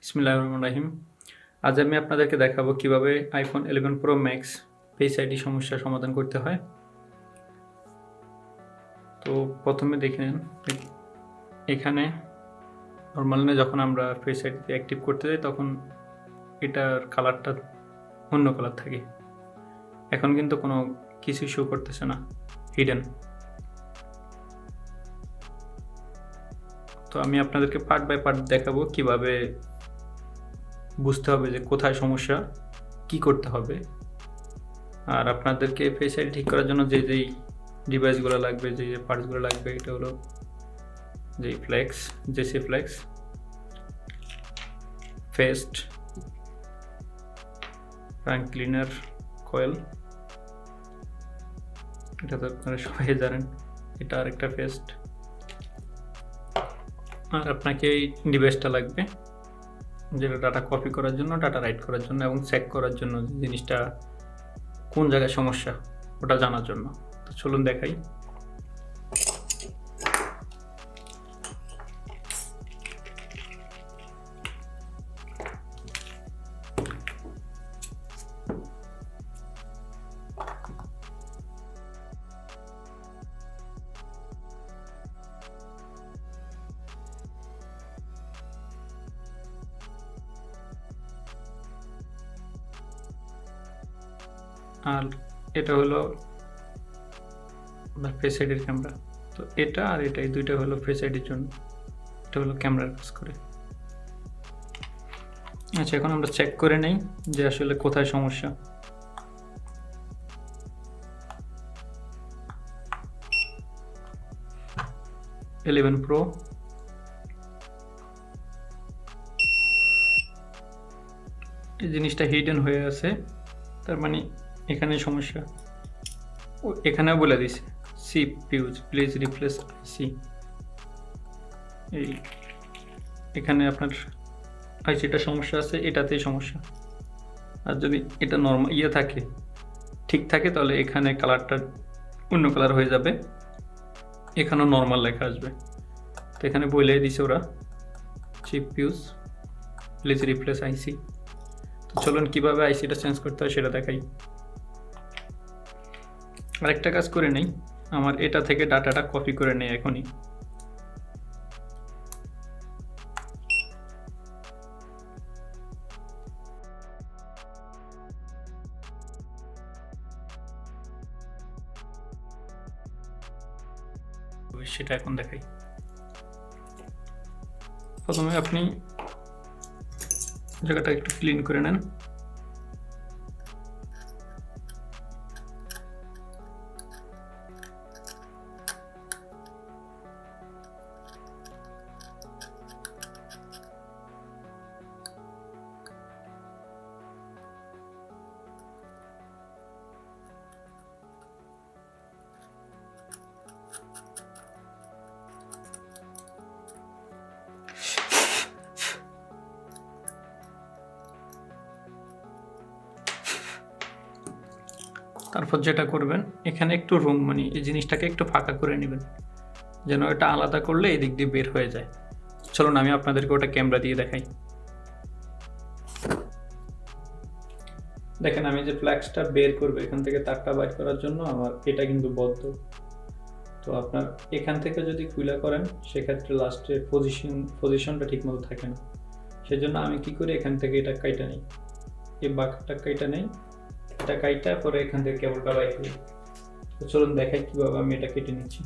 বিসমিল্লাহির রহমানির রহিম। আজ আমি আপনাদেরকে দেখাবো কিভাবে iPhone 11 Pro Max face ID সমস্যার সমাধান করতে হয়। তো প্রথমে দেখে নেন, এখানে নর্মালি যখন আমরা ফেস আইডিতে অ্যাক্টিভ করতে যাই তখন এটার কালারটা অন্য কালার থাকে। এখন কিন্তু কোনো কিছু শো করতেছে না, হিডেন। তো আমি আপনাদেরকে পার্ট বাই পার্ট দেখাবো কিভাবে বুঝতে হবে যে কোথায় সমস্যা, কি করতে হবে। আর আপনাদেরকে ফেস আইডি ঠিক করার জন্য যেই ডিভাইসগুলো লাগবে, যে পার্টসগুলো লাগবে, এটা হলো যে জেসি ফ্লেক্স, ফেস্ট, ফ্র্যাঙ্ক ক্লিনার কয়েল, এটা তো আপনারা সবাই জানেন। এটা আরেকটা ফেস্ট। আর আপনাকে এই ডিভাইসটা লাগবে, যেটা ডাটা কপি করার জন্য, ডাটা রাইট করার জন্য এবং চেক করার জন্য জিনিসটা কোন জায়গায় সমস্যা ওটা জানার জন্য। তো চলুন দেখাই। আর এটা হলো ফেস আইডির ক্যামেরা। তো এটা আর এটা, এই দুইটা হলো ফেস আইডির জন্য, এটা হলো ক্যামেরার কাজ করে। আচ্ছা, এখন আমরা চেক করে নেই যে আসলে কোথায় সমস্যা। ইলেভেন প্রো, এই জিনিসটা হিডেন হয়ে আছে, তার মানে এখানে সমস্যা। এখানেও বলে দিছে সিপিইউ প্লিজ রিপ্লেস আইসি। এই এখানে আপনার আইসিটা সমস্যা আছে, এটাতেই সমস্যা। আর যদি এটা নর্মাল থাকে, ঠিক থাকে, তাহলে এখানে কালারটা অন্য কালার হয়ে যাবে, এখানেও নর্মাল লেখা আসবে। তো এখানে বলে দিছে ওরা সিপিইউ প্লিজ রিপ্লেস আইসি। তো চলুন কীভাবে আইসিটা চেঞ্জ করতে হয় সেটা দেখাই। আরেকটা কাজ করে নেই, আমার এটা থেকে ডাটাটা কপি করে নেই এখনই। সেটা এখন দেখাই। প্রথমে আপনি জায়গাটা একটু ক্লিন করে নেন। তারপর যেটা করবেন, এখানে একটু রুম, মানে এই জিনিসটাকে একটু ফাঁকা করে নেবেন, যেন এটা আলাদা করলে এই দিক দিয়ে বের হয়ে যায়। চলুন আমি আপনাদেরকে ওটা ক্যামেরা দিয়ে দেখাই। দেখেন, আমি যে ফ্ল্যাক্সটা বের করবো এখান থেকে, তারটা বাইর করার জন্য আমার এটা কিন্তু বদ্ধ। তো আপনার এখান থেকে যদি খুলে করেন, সেক্ষেত্রে লাস্টে পজিশনটা ঠিক মতো থাকে না। সেজন্য আমি কি করি, এখান থেকে এটা কাইটা নেই, এই বাঁকটা কাইটা নেই, এটা কাইটা পরে এখান থেকে কেবলটা বাইর করি। তো চলুন দেখাই কিভাবে আমি এটা কেটে নিচ্ছি।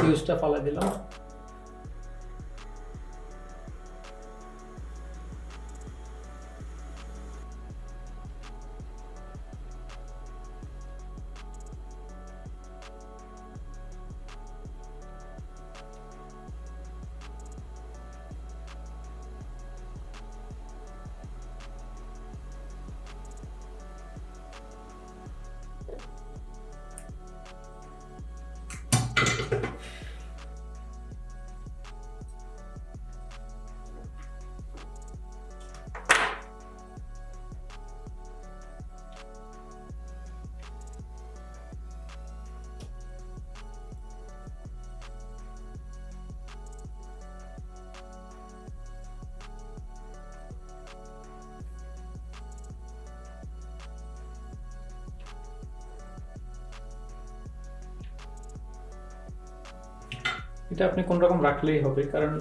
ফিউজটা ফালাই দিলাম। এটা আপনি কোন রকম রাখলেই হবে, কারণ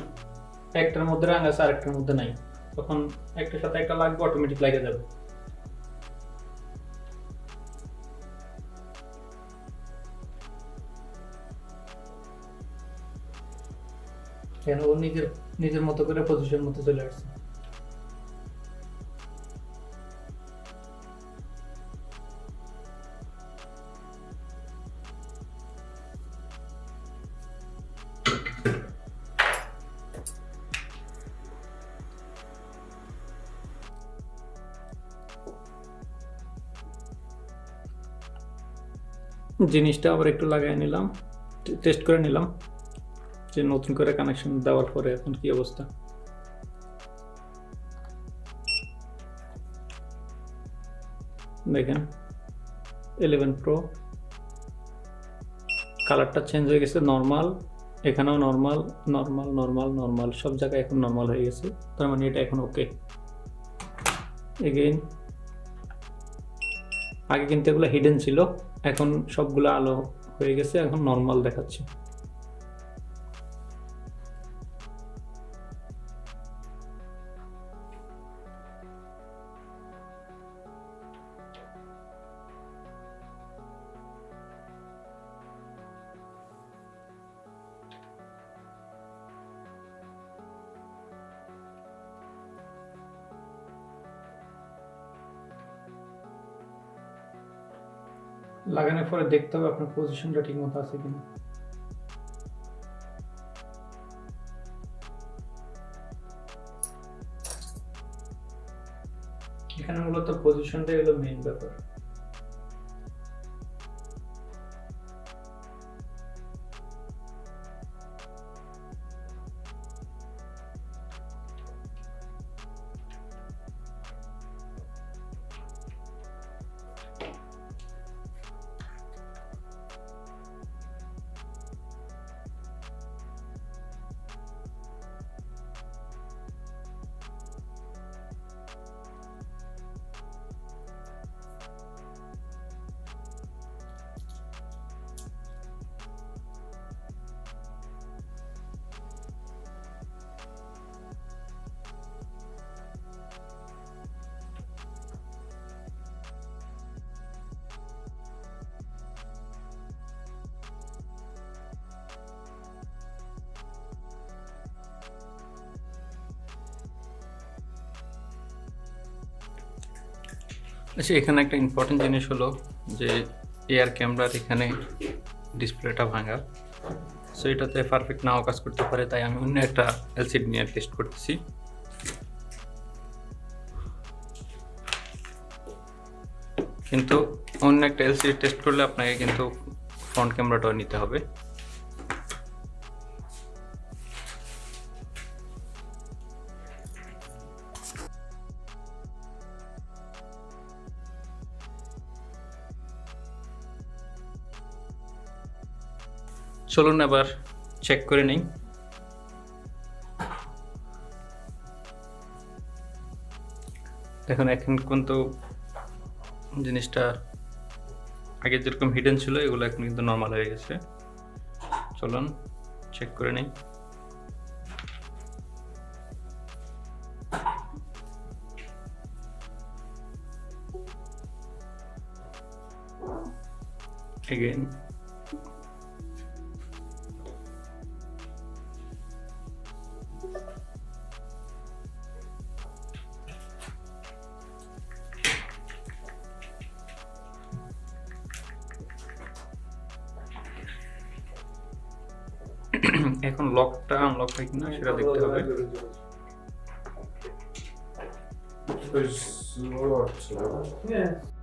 একটার মধ্যে রাং আছে আর একটার মধ্যে নাই, তখন একটার সাথে একটা লাগবে, অটোমেটিক লাগে যাবে। কেন ও নিজের নিজের মতো করে পজিশন মতো চলে আসছে। জিনিসটা আবার একটু লাগাই নিলাম, টেস্ট করে নিলাম যে নতুন করে কানেকশন দেওয়ার পরে এখন কি অবস্থা। দেখেন 11 Pro কালারটা চেঞ্জ হয়ে গেছে, নর্মাল, এখানেও নর্মাল, নর্মাল নর্মাল নর্মাল, সব জায়গায় এখন নর্মাল হয়ে গেছে, তার মানে এটা এখন ওকে। এগেইন আগে কিন্তু এগুলো হিডেন ছিল, এখন সবগুলো আলো হয়ে গেছে, এখন নর্মাল দেখাচ্ছে। লাগানোর পরে দেখতে হবে আপনার পজিশনটা ঠিক মতো আছে কিনা। এখানে মূলত পজিশনটাই হলো মেইন ব্যাপার। আচ্ছা, এখানে একটা ইম্পর্টেন্ট জিনিস হলো যে এয়ার ক্যামেরার এখানে ডিসপ্লেটা ভাঙা, সো এটাতে পারফেক্ট নাও কাজ করতে পারে, তাই আমি অন্য একটা এলসিডি নিয়ে টেস্ট করতেছি। কিন্তু অন্য একটা এলসিডি টেস্ট করলে আপনাকে কিন্তু ফ্রন্ট ক্যামেরাটাও নিতে হবে। চলুন এবার চেক করে নেই। দেখুন এখন কিন্তু জিনিসটা আগে যেরকম হিডেন ছিল এগুলো এখন কিন্তু নর্মাল হয়ে গেছে। চলুন চেক করে নেই। again. এখন লকটা আনলক হয় কিনা সেটা দেখতে হবে। Yes.